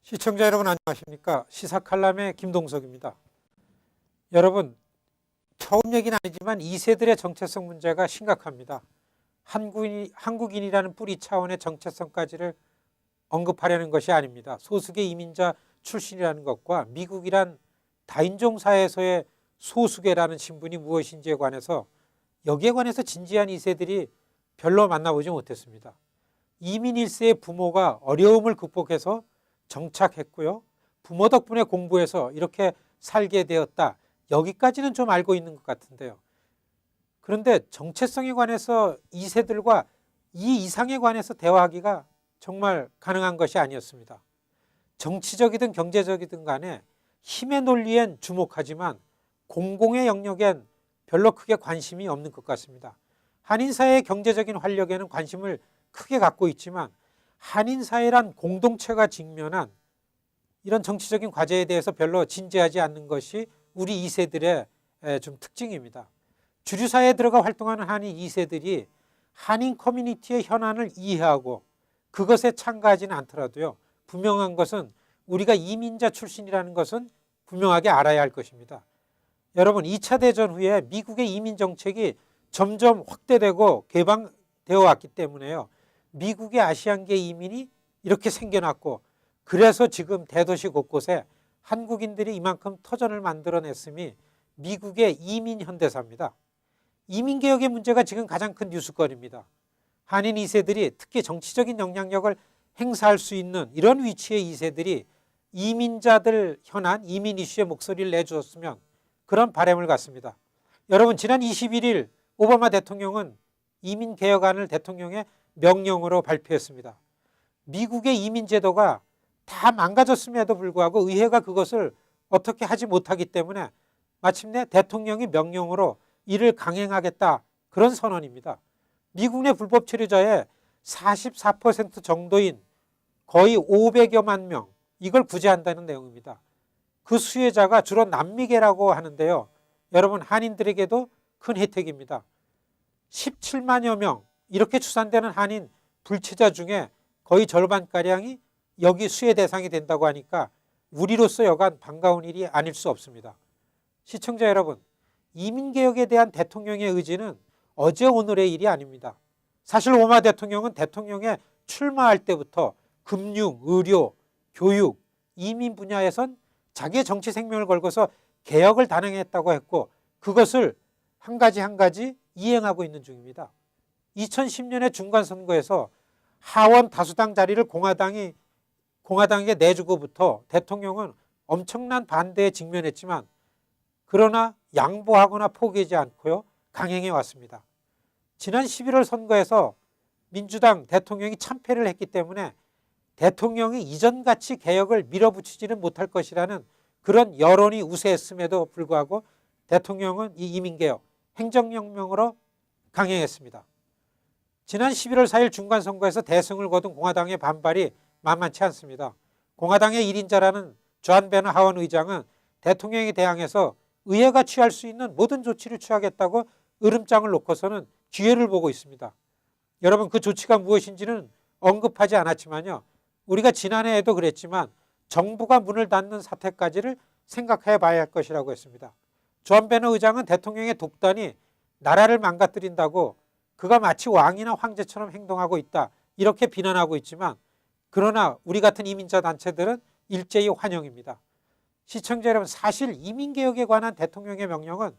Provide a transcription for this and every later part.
시청자 여러분 안녕하십니까? 시사칼럼의 김동석입니다. 여러분, 처음 얘기는 아니지만 2세들의 정체성 문제가 심각합니다. 한국인이라는 뿌리 차원의 정체성까지를 언급하려는 것이 아닙니다. 소수계 이민자 출신이라는 것과 미국이란 다인종 사회에서의 소수계라는 신분이 무엇인지에 관해서 여기에 관해서 진지한 2세들이 별로 만나보지 못했습니다. 이민 1세의 부모가 어려움을 극복해서 정착했고요. 부모 덕분에 공부해서 이렇게 살게 되었다. 여기까지는 좀 알고 있는 것 같은데요. 그런데 정체성에 관해서 2세들과 이 이상에 관해서 대화하기가 정말 가능한 것이 아니었습니다. 정치적이든 경제적이든 간에 힘의 논리엔 주목하지만 공공의 영역엔 별로 크게 관심이 없는 것 같습니다. 한인사회의 경제적인 활력에는 관심을 크게 갖고 있지만 한인사회란 공동체가 직면한 이런 정치적인 과제에 대해서 별로 진지하지 않는 것이 우리 2세들의 좀 특징입니다. 주류사회에 들어가 활동하는 한인 2세들이 한인 커뮤니티의 현안을 이해하고 그것에 참가하지는 않더라도요. 분명한 것은 우리가 이민자 출신이라는 것은 분명하게 알아야 할 것입니다. 여러분, 2차 대전 후에 미국의 이민 정책이 점점 확대되고 개방되어 왔기 때문에요. 미국의 아시안계 이민이 이렇게 생겨났고 그래서 지금 대도시 곳곳에 한국인들이 이만큼 터전을 만들어냈음이 미국의 이민 현대사입니다. 이민개혁의 문제가 지금 가장 큰 뉴스거리입니다. 한인 2세들이 특히 정치적인 영향력을 행사할 수 있는 이런 위치의 2세들이 이민자들 현안, 이민 이슈에 목소리를 내주었으면 그런 바람을 갖습니다. 여러분, 지난 21일 오바마 대통령은 이민개혁안을 대통령의 명령으로 발표했습니다. 미국의 이민제도가 다 망가졌음에도 불구하고 의회가 그것을 어떻게 하지 못하기 때문에 마침내 대통령이 명령으로 이를 강행하겠다, 그런 선언입니다. 미국 내 불법 체류자의 44% 정도인 거의 500여만 명, 이걸 구제한다는 내용입니다. 그 수혜자가 주로 남미계라고 하는데요. 여러분, 한인들에게도 큰 혜택입니다. 17만여 명 이렇게 추산되는 한인 불체자 중에 거의 절반가량이 여기 수혜 대상이 된다고 하니까 우리로서 여간 반가운 일이 아닐 수 없습니다. 시청자 여러분, 이민개혁에 대한 대통령의 의지는 어제 오늘의 일이 아닙니다. 사실 오바마 대통령은 대통령에 출마할 때부터 금융, 의료, 교육, 이민 분야에선 자기의 정치 생명을 걸고서 개혁을 단행했다고 했고 그것을 한 가지 이행하고 있는 중입니다. 2010년의 중간선거에서 하원 다수당 자리를 공화당에게 내주고부터 대통령은 엄청난 반대에 직면했지만 그러나 양보하거나 포기하지 않고요. 강행해 왔습니다. 지난 11월 선거에서 민주당 대통령이 참패를 했기 때문에 대통령이 이전같이 개혁을 밀어붙이지는 못할 것이라는 그런 여론이 우세했음에도 불구하고 대통령은 이 이민개혁 행정명령으로 강행했습니다. 지난 11월 4일 중간선거에서 대승을 거둔 공화당의 반발이 만만치 않습니다. 공화당의 1인자라는 존 베너 하원 의장은 대통령에 대항해서 의회가 취할 수 있는 모든 조치를 취하겠다고 으름장을 놓고서는 기회를 보고 있습니다. 여러분, 그 조치가 무엇인지는 언급하지 않았지만요. 우리가 지난해에도 그랬지만 정부가 문을 닫는 사태까지를 생각해 봐야 할 것이라고 했습니다. 존 베너 의장은 대통령의 독단이 나라를 망가뜨린다고 그가 마치 왕이나 황제처럼 행동하고 있다, 이렇게 비난하고 있지만 그러나 우리 같은 이민자 단체들은 일제히 환영입니다. 시청자 여러분, 사실 이민개혁에 관한 대통령의 명령은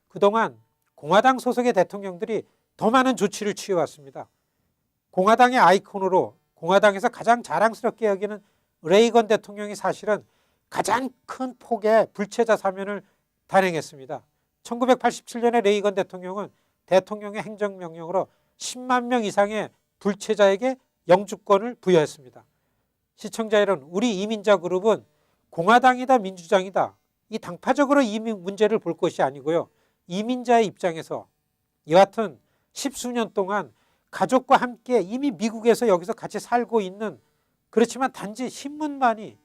그동안 공화당 소속의 대통령들이 더 많은 조치를 취해왔습니다. 공화당의 아이콘으로 공화당에서 가장 자랑스럽게 여기는 레이건 대통령이 사실은 가장 큰 폭의 불체자 사면을 단행했습니다. 1987년에 레이건 대통령은 대통령의 행정명령으로 10만 명 이상의 불체자에게 영주권을 부여했습니다. 시청자 여러분, 우리 이민자 그룹은 공화당이다 민주당이다 이 당파적으로 이민 문제를 볼 것이 아니고요. 이민자의 입장에서 여하튼 10수년 동안 가족과 함께 이미 미국에서 여기서 같이 살고 있는, 그렇지만 단지 신분만이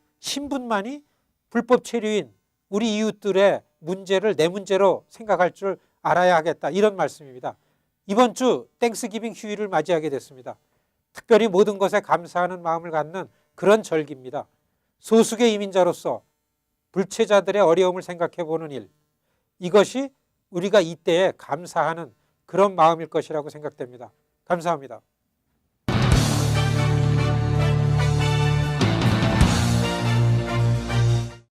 불법 체류인 우리 이웃들의 문제를 내 문제로 생각할 줄 알아야 하겠다, 이런 말씀입니다. 이번 주 땡스기빙 휴일을 맞이하게 됐습니다. 특별히 모든 것에 감사하는 마음을 갖는 그런 절기입니다. 소수계 이민자로서 불체자들의 어려움을 생각해 보는 일, 이것이 우리가 이때에 감사하는 그런 마음일 것이라고 생각됩니다. 감사합니다.